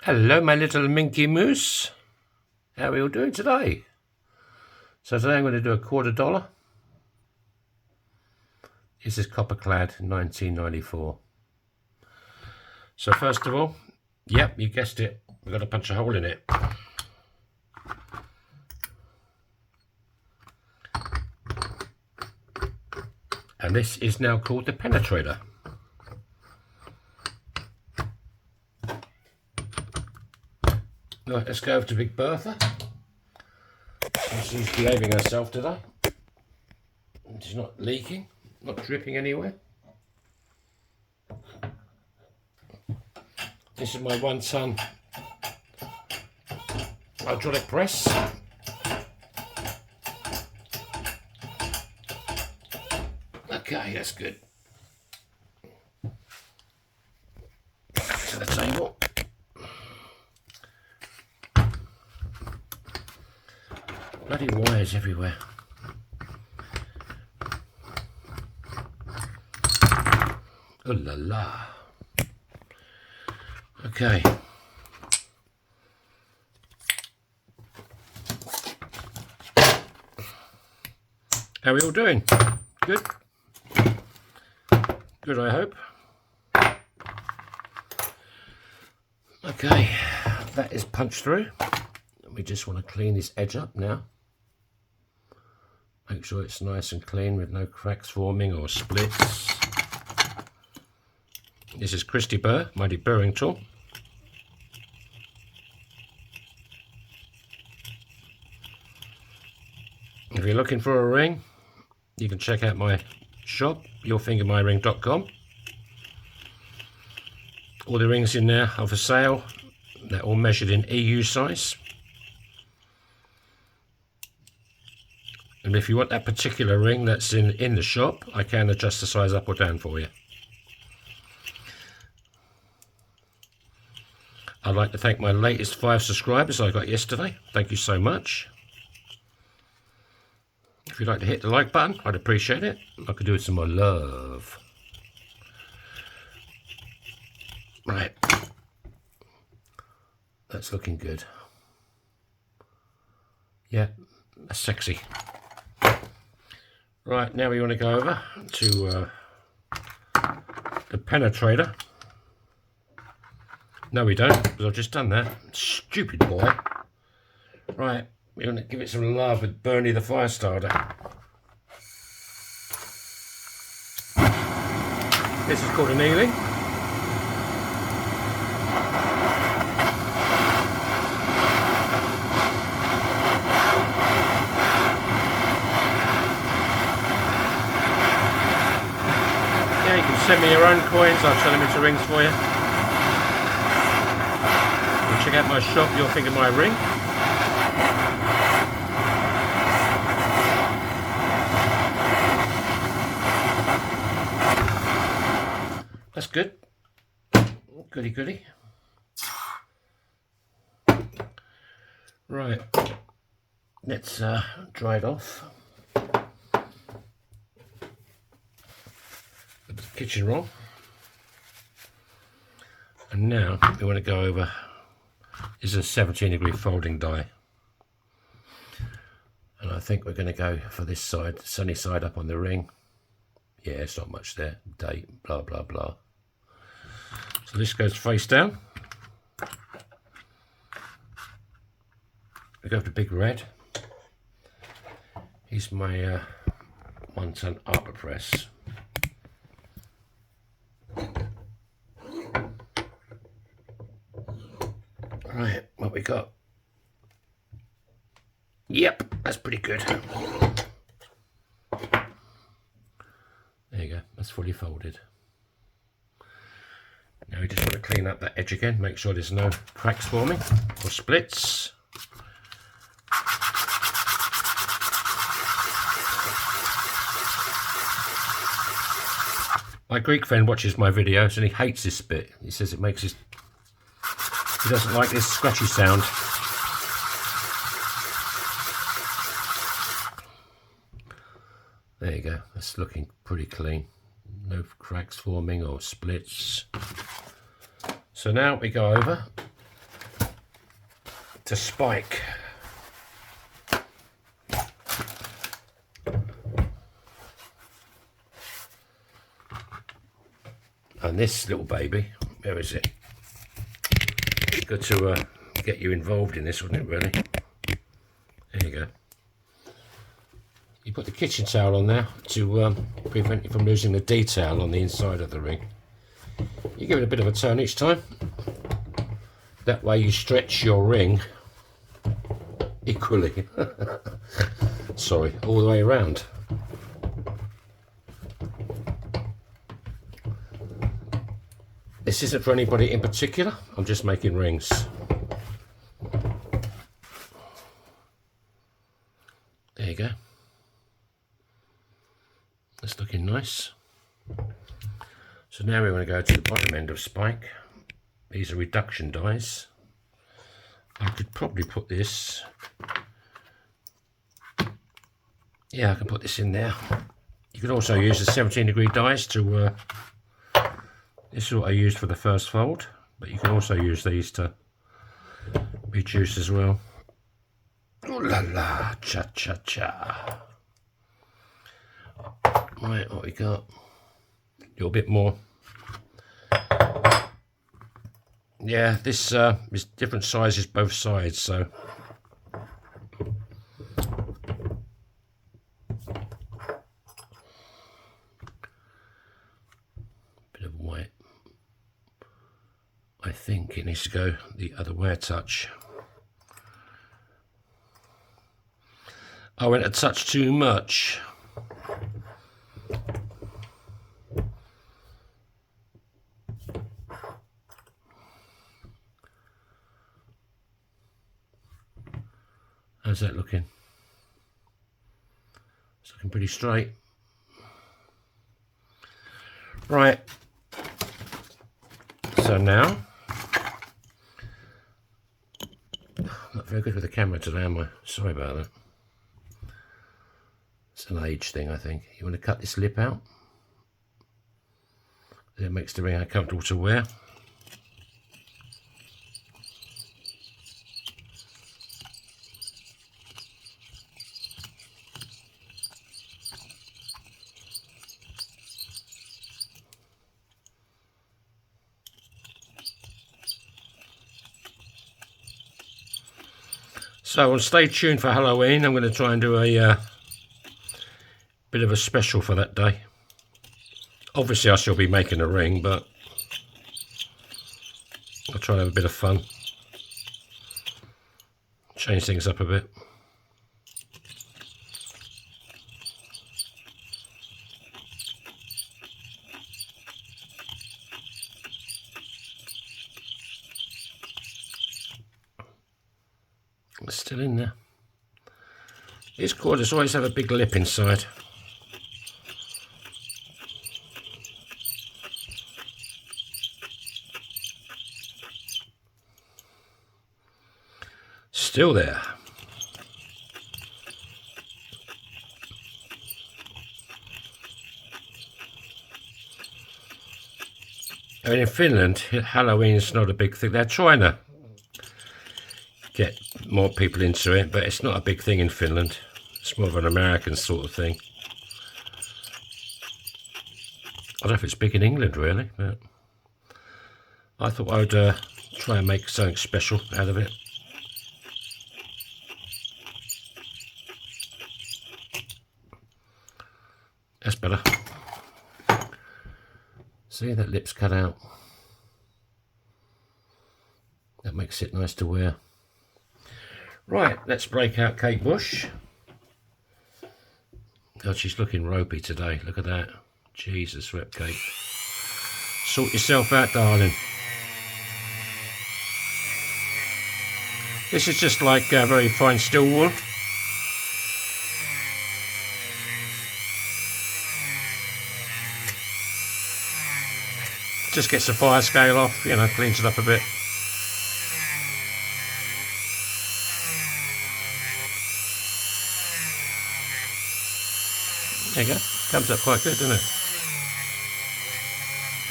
Hello, my little Minky Moose. How are we all doing today? So today I'm going to do a $quarter. This is copper clad 1994. So first of all, yep, you guessed it, we've got to punch a hole in it. And this is now called the penetrator. Right, let's go over to Big Bertha. She's behaving herself today. She's not leaking, not dripping anywhere. This is my 1 ton hydraulic press. Okay, that's good. Back to the table. Bloody wires everywhere. Oh la la. Okay. How are we all doing? Good? Good, I hope. Okay, that is punched through. We just want to clean this edge up now. Make sure it's nice and clean with no cracks forming or splits. This is Christy Burr, my deburring tool. If you're looking for a ring, you can check out my shop, yourfingermyring.com. All the rings in there are for sale. They're all measured in EU size. And if you want that particular ring that's in the shop, I can adjust the size up or down for you. I'd like to thank my latest 5 subscribers I got yesterday. Thank you so much. If you'd like to hit the like button, I'd appreciate it. I could do with some more love. Right. That's looking good. Yeah, that's sexy. Right, now we want to go over to the penetrator. No, we don't, because I've just done that. Stupid boy. Right, we want to give it some love with Bernie the fire starter. This is called annealing. Yeah, you can send me your own coins. I'll turn them into rings for you. Check out my shop, Your Finger My Ring. That's good. Goody goody. Right. Let's dry it off. With the kitchen roll. And now we want to go over. This is a 17-degree folding die, and I think we're going to go for this side, sunny side up on the ring. Yeah, it's not much there. Date, blah blah blah. So this goes face down. We go for big red. Here's my 1 ton arbor press. Right, what we got? Yep, that's pretty good. There you go, that's fully folded. Now we just want to clean up that edge again, make sure there's no cracks forming or splits. My Greek friend watches my videos and he hates this bit. He says it makes his... He doesn't like this scratchy sound. There you go, that's looking pretty clean. No cracks forming or splits. So now we go over to spike. And this little baby, where is it? Good to get you involved in this, wouldn't it, really? There you go. You put the kitchen towel on there to prevent you from losing the detail on the inside of the ring. You give it a bit of a turn each time. That way you stretch your ring equally. Sorry, all the way around. This isn't for anybody in particular, I'm just making rings. There you go. That's looking nice. So now we want to go to the bottom end of spike. These are reduction dies. I could probably put this, yeah, I can put this in there. You could also use the 17-degree dies to, this is what I used for the first fold, but you can also use these to reduce as well. Ooh la la, cha cha cha. Right, what we got? A little bit more. Yeah, this is different sizes both sides, so bit of white. I think it needs to go the other way a touch. I went a touch too much. How's that looking? It's looking pretty straight. Right. So now, not very good with the camera today, am I? Sorry about that. It's an age thing, I think. You want to cut this lip out. It makes the ring uncomfortable to wear. So stay tuned for Halloween. I'm going to try and do a bit of a special for that day. Obviously I shall be making a ring, but I'll try and have a bit of fun. Change things up a bit. It's still in there. These quarters always have a big lip inside. Still there. I mean, in Finland, Halloween's not a big thing. They're trying to get more people into it, but it's not a big thing in Finland. It's more of an American sort of thing. I don't know if it's big in England, really, but I thought I would try and make something special out of it. That's better. See, that lip's cut out. That makes it nice to wear. Right, let's break out Kate Bush. God, she's looking ropey today. Look at that. Jesus, rep Kate. Sort yourself out, darling. This is just like very fine steel wool. Just gets the fire scale off, you know, cleans it up a bit. There you go. Comes up quite good, doesn't it?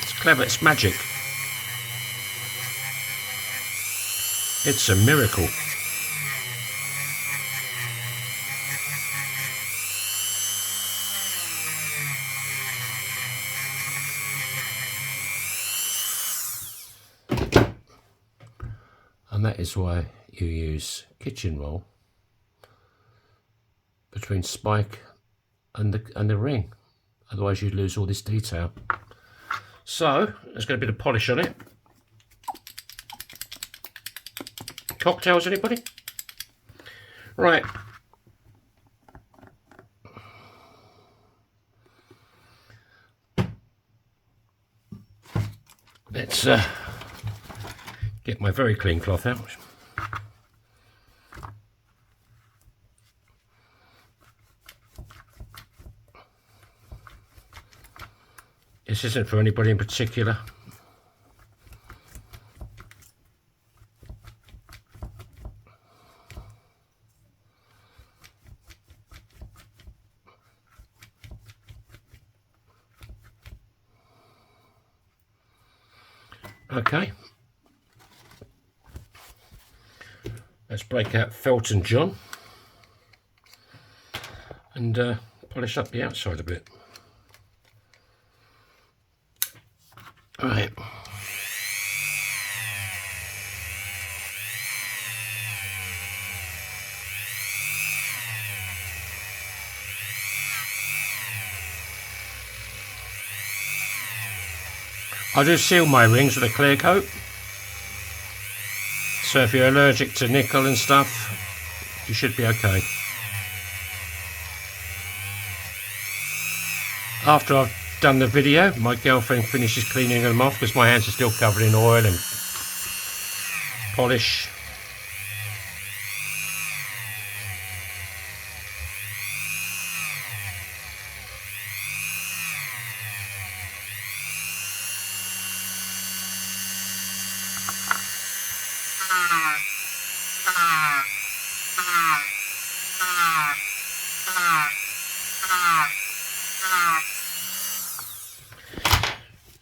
It's clever, it's magic. It's a miracle. And that is why you use kitchen roll between spike and the ring. Otherwise you'd lose all this detail. So there's going to be the polish on it. Cocktails, anybody? Right. Let's get my very clean cloth out. This isn't for anybody in particular. Okay. Let's break out Felton John and polish up the outside a bit. Right. I do seal my rings with a clear coat. So if you're allergic to nickel and stuff, you should be okay. After I've done the video, my girlfriend finishes cleaning them off because my hands are still covered in oil and polish.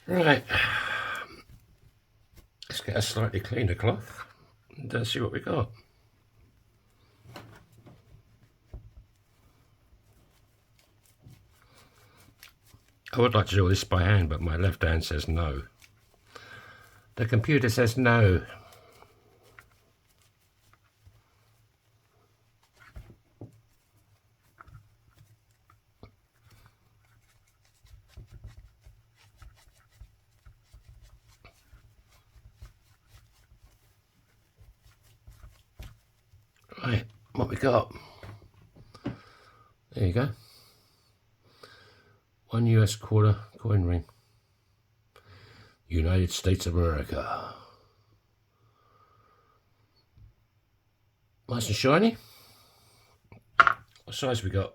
Right, let's get a slightly cleaner cloth and see what we got. I would like to do all this by hand, but my left hand says no. The computer says no. Right, what we got? There you go. 1 US quarter coin ring. United States of America. Nice and shiny. What size we got?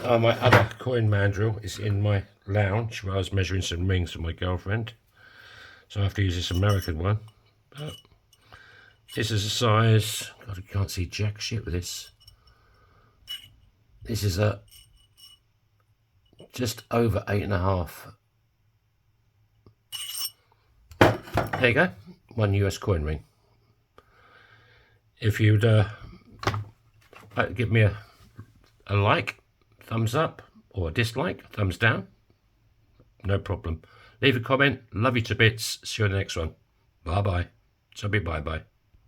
Oh, my other coin mandrel is in my lounge where I was measuring some rings for my girlfriend. So I have to use this American one. But this is a size, God, I can't see jack shit with this. This is a just over 8.5. There you go, 1 US coin ring. If you'd give me a like, thumbs up, or a dislike, thumbs down, no problem. Leave a comment, love you to bits, see you on the next one. Bye bye. So be bye bye.